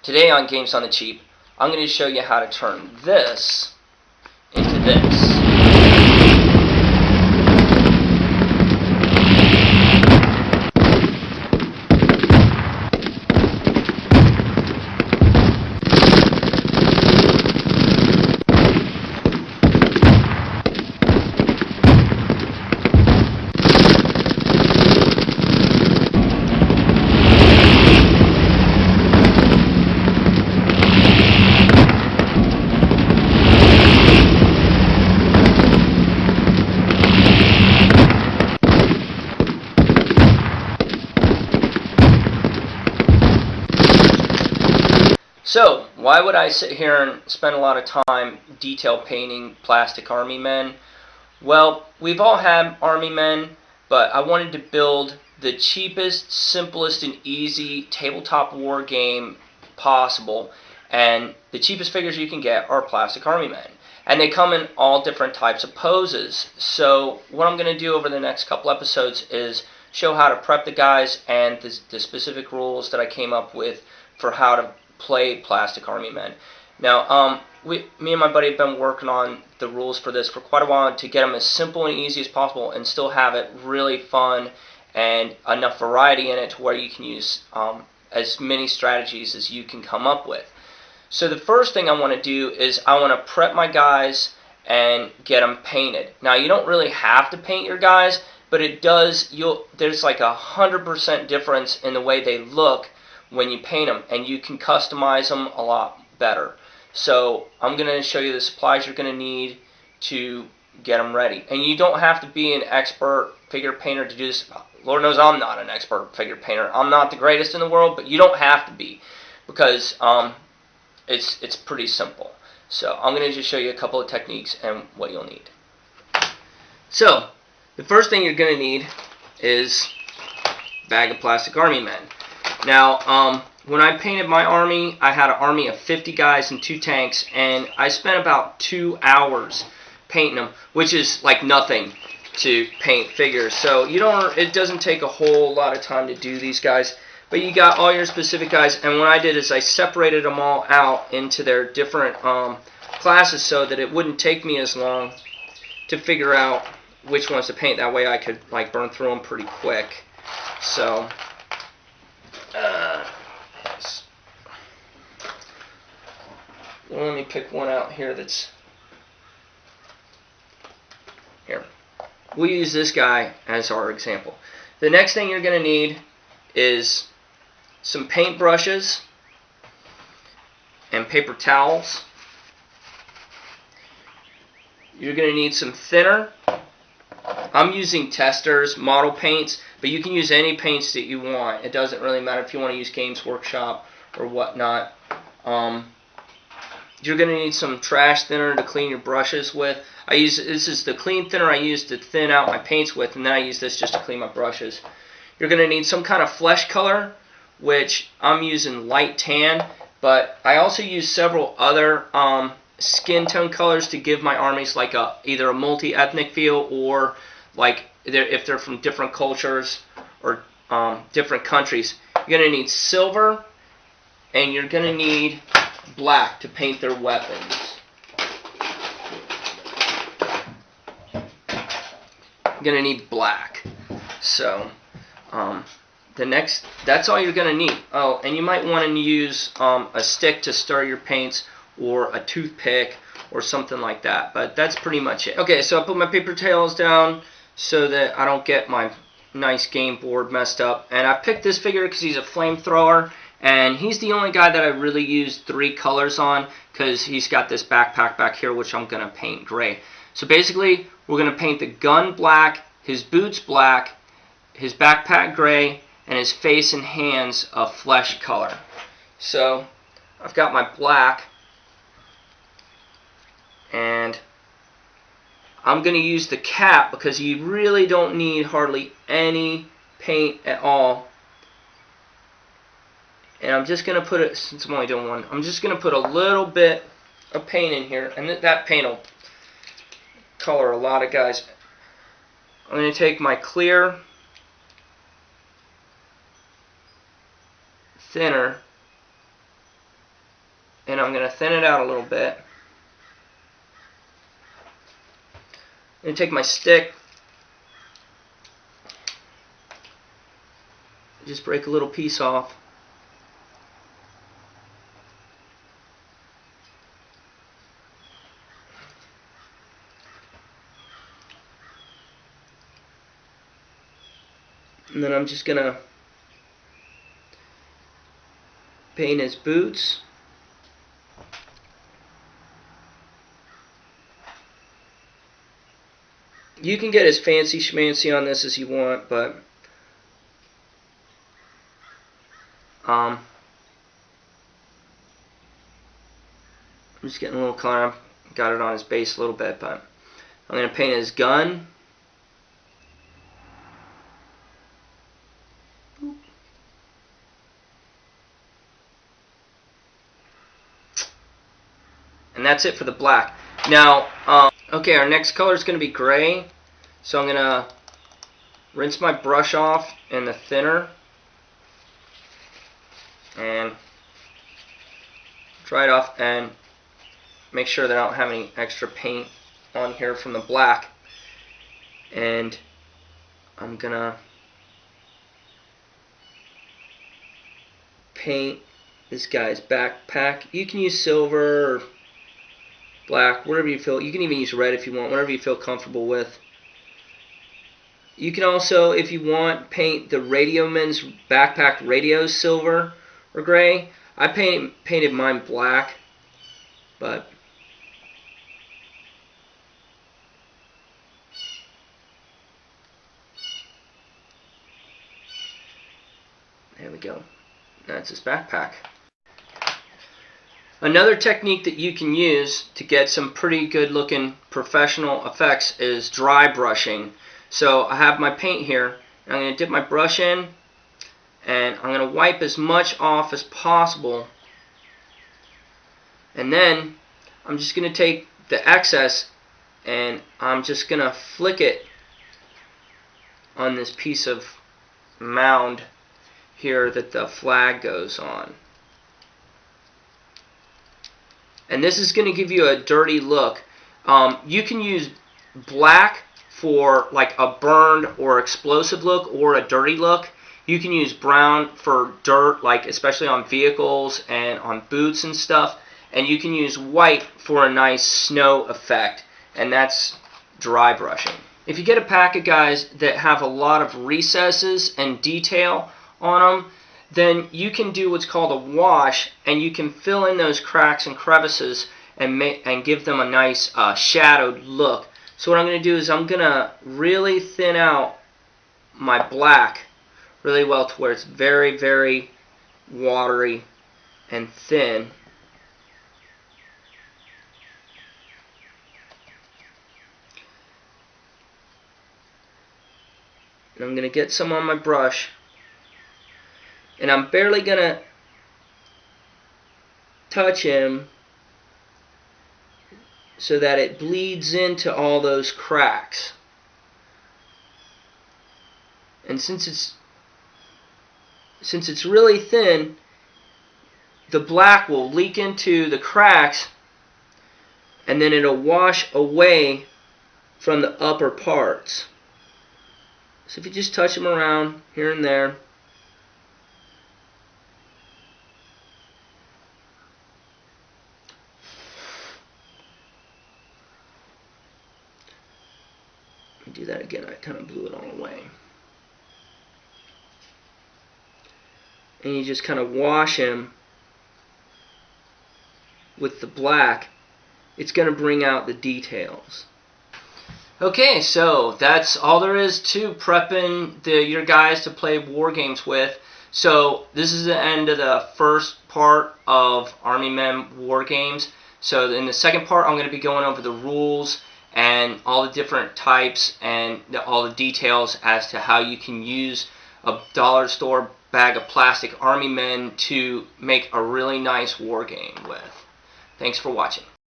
Today on Games on the Cheap, I'm going to show you how to turn this into this. So, why would I sit here and spend a lot of time detail painting plastic army men? Well, we've all had army men, but I wanted to build the cheapest, simplest, and easy tabletop war game possible. And the cheapest figures you can get are plastic army men. And they come in all different types of poses. So, what I'm going to do over the next couple episodes is show how to prep the guys and the specific rules that I came up with for how to play plastic army men. Now, me and my buddy have been working on the rules for this for quite a while to get them as simple and easy as possible and still have it really fun and enough variety in it to where you can use as many strategies as you can come up with. So the first thing I want to do is I want to prep my guys and get them painted. Now, you don't really have to paint your guys, but it does. There's like 100% difference in the way they look when you paint them, and you can customize them a lot better. So I'm going to show you the supplies you're going to need to get them ready. And you don't have to be an expert figure painter to do this. Lord knows I'm not an expert figure painter. I'm not the greatest in the world, but you don't have to be, because it's pretty simple. So I'm going to just show you a couple of techniques and what you'll need. So the first thing you're going to need is a bag of plastic army men. Now, when I painted my army, I had an army of 50 guys and 2 tanks, and I spent about 2 hours painting them, which is like nothing to paint figures. So it doesn't take a whole lot of time to do these guys, but you got all your specific guys. And what I did is I separated them all out into their different classes so that it wouldn't take me as long to figure out which ones to paint. That way I could like burn through them pretty quick. So well, let me pick one out here that's here. We'll use this guy as our example. The next thing you're going to need is some paint brushes and paper towels. You're going to need some thinner. I'm using testers, model paints, but you can use any paints that you want. It doesn't really matter if you want to use Games Workshop or whatnot. You're going to need some trash thinner to clean your brushes with. This is the clean thinner I use to thin out my paints with, and then I use this just to clean my brushes. You're going to need some kind of flesh color, which I'm using light tan, but I also use several other skin tone colors to give my armies like either a multi-ethnic feel, or like if they're from different cultures or different countries. You're going to need silver, and you're going to need black to paint their weapons. You're going to need black. So that's all you're going to need. Oh, and you might want to use a stick to stir your paints, or a toothpick or something like that, but that's pretty much it. Okay, so I put my paper towels down so that I don't get my nice game board messed up, and I picked this figure because he's a flamethrower, and he's the only guy that I really used 3 colors on, because he's got this backpack back here which I'm going to paint gray. So basically we're going to paint the gun black, his boots black, his backpack gray, and his face and hands a flesh color. So I've got my black, and I'm going to use the cap because you really don't need hardly any paint at all. And I'm just going to put it, since I'm only doing one, I'm just going to put a little bit of paint in here, and that paint will color a lot of guys. I'm going to take my clear thinner I'm going to thin it out a little bit. I'm going to take my stick, just break a little piece off. And then I'm just going to paint his boots. You can get as fancy schmancy on this as you want, but I'm just getting a little color. I've got it on his base a little bit, but I'm going to paint his gun. And that's it for the black. Now, okay, our next color is going to be gray. So I'm going to rinse my brush off in the thinner and dry it off and make sure that I don't have any extra paint on here from the black. And I'm going to paint this guy's backpack. You can use silver or black, whatever you feel. You can even use red if you want, whatever you feel comfortable with. You can also, if you want, paint the Radio Men's backpack radios silver or gray. I painted mine black, but there we go. That's his backpack. Another technique that you can use to get some pretty good looking professional effects is dry brushing. So I have my paint here, and I'm going to dip my brush in, and I'm going to wipe as much off as possible, and then I'm just going to take the excess and I'm just going to flick it on this piece of mound here that the flag goes on. And this is going to give you a dirty look. You can use black for like a burned or explosive look or a dirty look. You can use brown for dirt, like especially on vehicles and on boots and stuff. And you can use white for a nice snow effect, and that's dry brushing. If you get a pack of guys that have a lot of recesses and detail on them, then you can do what's called a wash, and you can fill in those cracks and crevices and give them a nice shadowed look. So what I'm going to do is I'm going to really thin out my black really well to where it's very, very watery and thin. And I'm going to get some on my brush. And I'm barely going to touch him so that it bleeds into all those cracks. And since it's really thin, the black will leak into the cracks, and then it'll wash away from the upper parts. So if you just touch them around here and there, do that again. I kind of blew it all away. And you just kind of wash him with the black. It's going to bring out the details. Okay, so that's all there is to prepping your guys to play war games with. So this is the end of the first part of Army Men war games. So in the second part, I'm going to be going over the rules and all the different types and all the details as to how you can use a dollar store bag of plastic Army Men to make a really nice war game with. Thanks for watching.